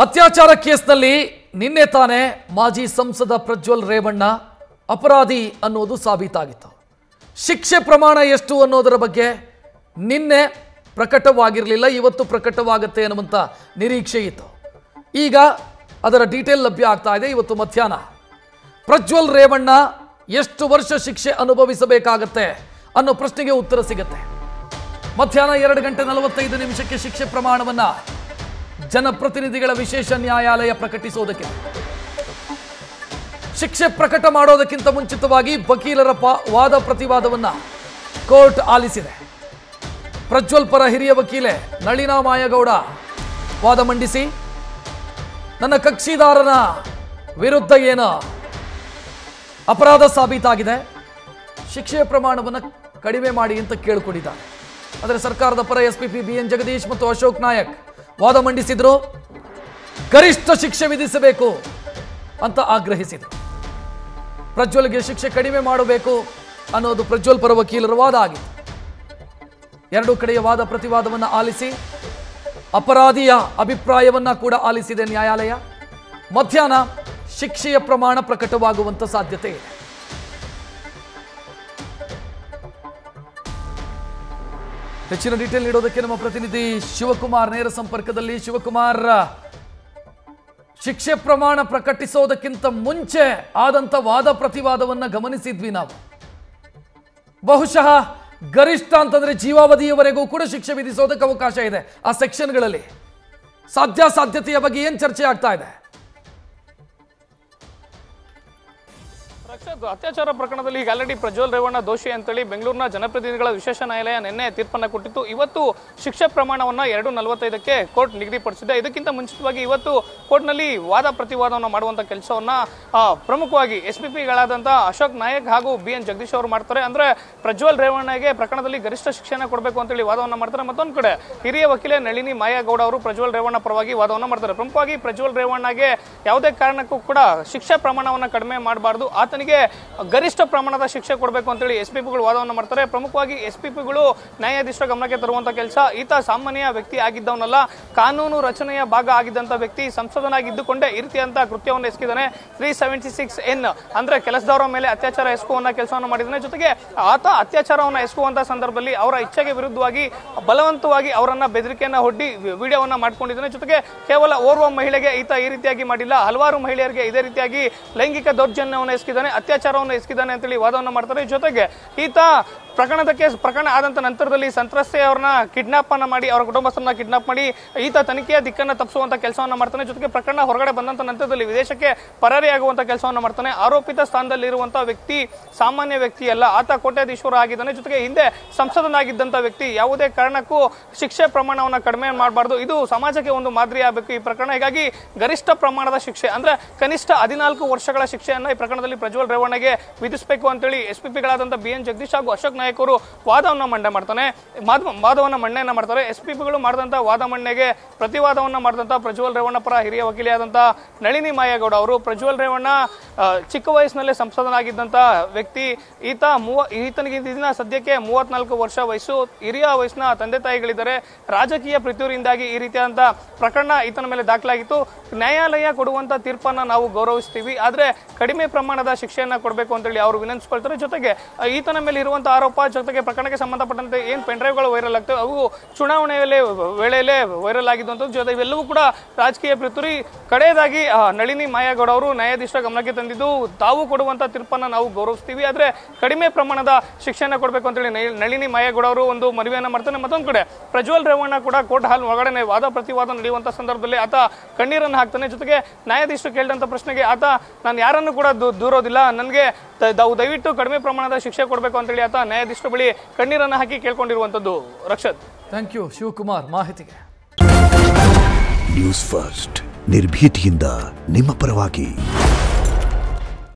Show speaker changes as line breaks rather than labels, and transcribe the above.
ಅತ್ಯಾಚಾರ ಕೇಸ್ನಲ್ಲಿ ನಿನ್ನೆ ತಾನೇ ಮಾಜಿ ಸಂಸದ ಪ್ರಜ್ವಲ್ ರೇವಣ್ಣ ಅಪರಾಧಿ ಅನ್ನೋದು ಸಾಬೀತಾಗಿತ್ತು. ಶಿಕ್ಷೆ ಪ್ರಮಾಣ ಎಷ್ಟು ಅನ್ನೋದರ ಬಗ್ಗೆ ನಿನ್ನೆ ಪ್ರಕಟವಾಗಿರಲಿಲ್ಲ, ಇವತ್ತು ಪ್ರಕಟವಾಗುತ್ತೆ ಅನ್ನುವಂಥ ನಿರೀಕ್ಷೆ ಇತ್ತು. ಈಗ ಅದರ ಡೀಟೇಲ್ ಲಭ್ಯ ಆಗ್ತಾ ಇದೆ. ಇವತ್ತು ಮಧ್ಯಾಹ್ನ ಪ್ರಜ್ವಲ್ ರೇವಣ್ಣ ಎಷ್ಟು ವರ್ಷ ಶಿಕ್ಷೆ ಅನುಭವಿಸಬೇಕಾಗತ್ತೆ ಅನ್ನೋ ಪ್ರಶ್ನೆಗೆ ಉತ್ತರ ಸಿಗುತ್ತೆ. ಮಧ್ಯಾಹ್ನ 2:45 ಶಿಕ್ಷೆ ಪ್ರಮಾಣವನ್ನು ಜನಪ್ರತಿನಿಧಿಗಳ ವಿಶೇಷ ನ್ಯಾಯಾಲಯ ಪ್ರಕಟಿಸೋದಕ್ಕೆ ಶಿಕ್ಷೆ ಪ್ರಕಟ ಮಾಡೋದಕ್ಕಿಂತ ಮುಂಚಿತವಾಗಿ ವಕೀಲರ ವಾದ ಪ್ರತಿವಾದವನ್ನ ಕೋರ್ಟ್ ಆಲಿಸಿದೆ. ಪ್ರಜ್ವಲ್ ಪರ ಹಿರಿಯ ವಕೀಲೆ ನಳಿನಾ ಮಾಯಗೌಡ ವಾದ ಮಂಡಿಸಿ ನನ್ನ ಕಕ್ಷಿದಾರನ ವಿರುದ್ಧ ಏನು ಅಪರಾಧ ಸಾಬೀತಾಗಿದೆ, ಶಿಕ್ಷೆಯ ಪ್ರಮಾಣವನ್ನು ಕಡಿಮೆ ಮಾಡಿ ಅಂತ ಕೇಳಿಕೊಂಡಿದ್ದಾರೆ. ಆದರೆ ಸರ್ಕಾರದ ಪರ ಎಸ್ಪಿಪಿ BN ಜಗದೀಶ್ ಮತ್ತು ಅಶೋಕ್ ನಾಯಕ್ ವಾದ ಮಂಡಿಸಿದ್ರು, ಗರಿಷ್ಠ ಶಿಕ್ಷೆ ವಿಧಿಸಬೇಕು ಅಂತ ಆಗ್ರಹಿಸಿದರು. ಪ್ರಜ್ವಲ್ಗೆ ಶಿಕ್ಷೆ ಕಡಿಮೆ ಮಾಡಬೇಕು ಅನ್ನೋದು ಪ್ರಜ್ವಲ್ ಪರ ವಕೀಲರ ವಾದ ಆಗಿತ್ತು. ಎರಡೂ ಕಡೆಯ ವಾದ ಪ್ರತಿವಾದವನ್ನು ಆಲಿಸಿ ಅಪರಾಧಿಯ ಅಭಿಪ್ರಾಯವನ್ನ ಕೂಡ ಆಲಿಸಿದೆ ನ್ಯಾಯಾಲಯ. ಮಧ್ಯಾಹ್ನ ಶಿಕ್ಷೆಯ ಪ್ರಮಾಣ ಪ್ರಕಟವಾಗುವಂತ ಸಾಧ್ಯತೆ ಇದೆ. ಹೆಚ್ಚಿನ ಡೀಟೇಲ್ ನೀಡೋದಕ್ಕೆ ನಮ್ಮ ಪ್ರತಿನಿಧಿ ಶಿವಕುಮಾರ್ ನೇರ ಸಂಪರ್ಕದಲ್ಲಿ. ಶಿವಕುಮಾರ್, ಶಿಕ್ಷೆ ಪ್ರಮಾಣ ಪ್ರಕಟಿಸೋದಕ್ಕಿಂತ ಮುಂಚೆ ಆದಂತ ವಾದ ಪ್ರತಿವಾದವನ್ನ ಗಮನಿಸಿದ್ವಿ ನಾವು. ಬಹುಶಃ ಗರಿಷ್ಠ ಅಂತಂದ್ರೆ ಜೀವಾವಧಿಯವರೆಗೂ ಕೂಡ ಶಿಕ್ಷೆ ವಿಧಿಸೋದಕ್ಕೆ ಅವಕಾಶ ಇದೆ. ಆ ಸೆಕ್ಷನ್ಗಳಲ್ಲಿ ಸಾಧ್ಯತೆಯ ಬಗ್ಗೆ ಏನ್ ಚರ್ಚೆ ಆಗ್ತಾ ಇದೆ?
ಅತ್ಯಾಚಾರ ಪ್ರಕರಣದಲ್ಲಿ ಈಗ ಆಲ್ರೆಡಿ ಪ್ರಜ್ವಲ್ ರೇವಣ್ಣ ದೋಷಿ ಅಂತೇಳಿ ಬೆಂಗಳೂರಿನ ಜನಪ್ರತಿನಿಧಿಗಳ ವಿಶೇಷ ನ್ಯಾಯಾಲಯ ನಿನ್ನೆ ತೀರ್ಪನ್ನು ಕೊಟ್ಟಿತ್ತು. ಇವತ್ತು ಶಿಕ್ಷೆ ಪ್ರಮಾಣವನ್ನು 2:45 ಕೋರ್ಟ್ ನಿಗದಿಪಡಿಸಿದೆ. ಇದಕ್ಕಿಂತ ಮುಂಚಿತವಾಗಿ ಇವತ್ತು ಕೋರ್ಟ್ನಲ್ಲಿ ವಾದ ಪ್ರತಿವಾದವನ್ನು ಮಾಡುವಂತ ಕೆಲಸವನ್ನ ಪ್ರಮುಖವಾಗಿ SPPಗಳಾದಂಥ ಅಶೋಕ್ ನಾಯಕ್ ಹಾಗೂ BN ಜಗದೀಶ್ ಅವರು ಮಾಡ್ತಾರೆ. ಅಂದ್ರೆ ಪ್ರಜ್ವಲ್ ರೇವಣ್ಣಗೆ ಪ್ರಕರಣದಲ್ಲಿ ಗರಿಷ್ಠ ಶಿಕ್ಷೆಯನ್ನು ಕೊಡಬೇಕು ಅಂತೇಳಿ ವಾದವನ್ನು ಮಾಡ್ತಾರೆ. ಮತ್ತೊಂದು ಕಡೆ ಹಿರಿಯ ವಕೀಲೆ ನಳಿನಿ ಮಾಯಗೌಡ ಅವರು ಪ್ರಜ್ವಲ್ ರೇವಣ್ಣ ಪರವಾಗಿ ವಾದವನ್ನು ಮಾಡ್ತಾರೆ. ಪ್ರಮುಖವಾಗಿ ಪ್ರಜ್ವಲ್ ರೇವಣ್ಣಗೆ ಯಾವುದೇ ಕಾರಣಕ್ಕೂ ಕೂಡ ಶಿಕ್ಷೆ ಪ್ರಮಾಣವನ್ನು ಕಡಿಮೆ ಮಾಡಬಾರ್ದು, ಆತನಿಗೆ ಗರಿಷ್ಠ ಪ್ರಮಾಣದ ಶಿಕ್ಷೆ ಕೊಡಬೇಕು ಅಂತೇಳಿ SPPಗಳು ವಾದವನ್ನು ಮಾಡ್ತಾರೆ. ಪ್ರಮುಖವಾಗಿ SPPಗಳು ನ್ಯಾಯಾಧೀಶರ ಗಮನಕ್ಕೆ ತರುವಂತ ಕೆಲಸ, ಈತ ಸಾಮಾನ್ಯ ವ್ಯಕ್ತಿ ಆಗಿದ್ದವನಲ್ಲ, ಕಾನೂನು ರಚನೆಯ ಭಾಗ ಆಗಿದ್ದಂತ ವ್ಯಕ್ತಿ, ಸಂಸದನಾಗಿದ್ದುಕೊಂಡೇ ಈ ರೀತಿಯಂತ ಕೃತ್ಯವನ್ನು ಎಸಗಿದ್ದಾನೆ. 376N ಅಂದ್ರೆ ಕೆಲಸದವರ ಮೇಲೆ ಅತ್ಯಾಚಾರ ಎಸಗುವಂತ ಕೆಲಸವನ್ನು ಮಾಡಿದ್ದಾನೆ. ಜೊತೆಗೆ ಆತ ಅತ್ಯಾಚಾರವನ್ನು ಎಸಗುವಂತ ಸಂದರ್ಭದಲ್ಲಿ ಅವರ ಇಚ್ಛೆಗೆ ವಿರುದ್ಧವಾಗಿ ಬಲವಂತವಾಗಿ ಅವರನ್ನ ಬೆದರಿಕೆಯನ್ನ ಒಡ್ಡಿ ವಿಡಿಯೋವನ್ನ ಮಾಡ್ಕೊಂಡಿದ್ದಾನೆ. ಜೊತೆಗೆ ಕೇವಲ ಓರ್ವ ಮಹಿಳೆಗೆ ಈತ ಈ ರೀತಿಯಾಗಿ ಮಾಡಿಲ್ಲ, ಹಲವಾರು ಮಹಿಳೆಯರಿಗೆ ಇದೇ ರೀತಿಯಾಗಿ ಲೈಂಗಿಕ ದೌರ್ಜನ್ಯವನ್ನು ಎಸಗಿದ್ದಾನೆ, ಅತ್ಯಾಚಾರವನ್ನು ಎಸಗಿದ್ದಾನೆ ಅಂತೇಳಿ ವಾದವನ್ನು ಮಾಡ್ತಾರೆ. ಜೊತೆಗೆ ಈತ ಪ್ರಕರಣ ಆದಂತ ನಂತರದಲ್ಲಿ ಸಂತ್ರಸ್ತೆಯವರನ್ನ ಕಿಡ್ನಾಪ್ ಅನ್ನ ಮಾಡಿ, ಅವರ ಕುಟುಂಬಸ್ಥರನ್ನ ಕಿಡ್ನಾಪ್ ಮಾಡಿ ಈತ ತನಿಖೆಯ ದಿಕ್ಕನ್ನು ತಪ್ಪಿಸುವಂತ ಕೆಲಸವನ್ನ ಮಾಡ್ತಾನೆ. ಜೊತೆಗೆ ಪ್ರಕರಣ ಹೊರಗಡೆ ಬಂದಂತ ನಂತರದಲ್ಲಿ ವಿದೇಶಕ್ಕೆ ಪರಾರಿಯಾಗುವಂತ ಕೆಲಸವನ್ನ ಮಾಡ್ತಾನೆ. ಆರೋಪಿತ ಸ್ಥಾನದಲ್ಲಿ ಇರುವಂತಹ ವ್ಯಕ್ತಿ ಸಾಮಾನ್ಯ ವ್ಯಕ್ತಿ ಅಲ್ಲ, ಆತ ಕೋಟ್ಯಾಧೀಶ್ವರ ಆಗಿದ್ದಾನೆ. ಜೊತೆಗೆ ಹಿಂದೆ ಸಂಸದನಾಗಿದ್ದಂತ ವ್ಯಕ್ತಿ. ಯಾವುದೇ ಕಾರಣಕ್ಕೂ ಶಿಕ್ಷೆ ಪ್ರಮಾಣವನ್ನ ಕಡಿಮೆ ಮಾಡಬಾರ್ದು, ಇದು ಸಮಾಜಕ್ಕೆ ಒಂದು ಮಾದರಿ ಆಗಬೇಕು ಈ ಪ್ರಕರಣ. ಹೀಗಾಗಿ ಗರಿಷ್ಠ ಪ್ರಮಾಣದ ಶಿಕ್ಷೆ ಅಂದ್ರೆ ಕನಿಷ್ಠ 14 ವರ್ಷಗಳ ಶಿಕ್ಷೆಯನ್ನ ಈ ಪ್ರಕರಣದಲ್ಲಿ ಪ್ರಜ್ವಲ್ ರೇವಣ್ಣಗೆ ವಿಧಿಸಬೇಕು ಅಂತೇಳಿ SPPಗಳಾದಂಥ BN ಜಗದೀಶ್ ಹಾಗೂ ಅಶೋಕ್ ನಾಯಕ್ ಅವರು ವಾದವನ್ನ ಮಂಡನೆಯನ್ನ ಮಾಡ್ತಾರೆ. SPPಗಳು ಮಾಡಿದಂತ ವಾದ ಮಂಡನೆಗೆ ಪ್ರತಿವಾದವನ್ನ ಮಾಡಿದಂತ ಪ್ರಜ್ವಲ್ ರೇವಣ್ಣ ಪರ ಹಿರಿಯ ವಕೀಲೆಯಾದಂಥ ನಳಿನಿ ಮಾಯಗೌಡ ಅವರು, ಪ್ರಜ್ವಲ್ ರೇವಣ್ಣ ಚಿಕ್ಕ ವಯಸ್ಸಿನಲ್ಲೇ ಸಂಸದನಾಗಿದ್ದಂತ ವ್ಯಕ್ತಿ, ಈತನಿಗೆ ದಿನ ಸದ್ಯಕ್ಕೆ 34 ವರ್ಷ ವಯಸ್ಸು, ಹಿರಿಯ ವಯಸ್ಸಿನ ತಂದೆ ತಾಯಿಗಳಿದ್ದಾರೆ. ರಾಜಕೀಯ ಪ್ರತಿಯೂರಿಂದಾಗಿ ಈ ರೀತಿಯಾದಂತ ಪ್ರಕರಣ ಈತನ ಮೇಲೆ ದಾಖಲಾಗಿತ್ತು. ನ್ಯಾಯಾಲಯ ಕೊಡುವಂತ ತೀರ್ಪನ್ನ ನಾವು ಗೌರವಿಸ್ತೀವಿ, ಆದ್ರೆ ಕಡಿಮೆ ಪ್ರಮಾಣದ ಶಿಕ್ಷೆಯನ್ನ ಕೊಡಬೇಕು ಅಂತೇಳಿ ಅವರು ವಿನಂತಿಸ್ಕೊಳ್ತಾರೆ. ಜೊತೆಗೆ ಈತನ ಮೇಲೆ ಇರುವಂತಹ ಆರೋಪ, ಜೊತೆಗೆ ಪ್ರಕರಣಕ್ಕೆ ಸಂಬಂಧಪಟ್ಟಂತೆ ಏನ್ ಪೆನ್ಡ್ರೈವ್ಗಳು ವೈರಲ್ ಆಗ್ತವೆ ಅವು ಚುನಾವಣೆಯಲ್ಲಿ ವೇಳೆಯಲ್ಲೇ ವೈರಲ್ ಆಗಿದ್ದಂಥದ್ದು. ಜೊತೆ ಇವೆಲ್ಲವೂ ಕೂಡ ರಾಜಕೀಯ ಪಿತೂರಿ. ಕಡೆಯದಾಗಿ ನಳಿನಿ ಮಾಯಗೌಡ ಅವರು ನ್ಯಾಯಾಧೀಶರ ಗಮನಕ್ಕೆ ತಂದಿದ್ದು, ತಾವು ಕೊಡುವಂತ ತೀರ್ಪನ್ನ ನಾವು ಗೌರವಿಸ್ತೀವಿ, ಆದ್ರೆ ಕಡಿಮೆ ಪ್ರಮಾಣದ ಶಿಕ್ಷೆಯನ್ನ ಕೊಡಬೇಕು ಅಂತೇಳಿ ನಳಿನಿ ಮಾಯಗೌಡ ಅವರು ಒಂದು ಮನವಿಯನ್ನ ಮಾಡ್ತಾನೆ. ಮತ್ತೊಂದು ಕಡೆ ಪ್ರಜ್ವಲ್ ರೇವಣ್ಣ ಕೂಡ ಕೋರ್ಟ್ ಹಾಲ್ ಒಳಗಡೆ ವಾದ ಪ್ರತಿವಾದ ನಡೆಯುವಂತ ಸಂದರ್ಭದಲ್ಲಿ ಆತ ಕಣ್ಣೀರನ್ನು ಹಾಕ್ತಾನೆ. ಜೊತೆಗೆ ನ್ಯಾಯಾಧೀಶರು ಕೇಳಿದಂತ ಪ್ರಶ್ನೆಗೆ ಆತ, ನಾನು ಯಾರನ್ನು ಕೂಡ ದೂರೋದಿಲ್ಲ, ನನಗೆ ದಯವಿಟ್ಟು ಕಡಿಮೆ ಪ್ರಮಾಣದ ಶಿಕ್ಷೆ ಕೊಡಬೇಕು ಅಂತೇಳಿ ಆತ ನ್ಯಾಯಾಧೀಶರ ಬಳಿ ಕಣ್ಣೀರನ್ನು ಹಾಕಿ ಕೇಳ್ಕೊಂಡಿರುವಂತದ್ದು. ರಕ್ಷತ್,
ಥ್ಯಾಂಕ್ ಯು ಶಿವಕುಮಾರ್ ಮಾಹಿತಿಗೆ.
ನ್ಯೂಸ್ ಫಸ್ಟ್ ನಿರ್ಭೀತಿಯಿಂದ ನಿಮ್ಮ ಪರವಾಗಿ.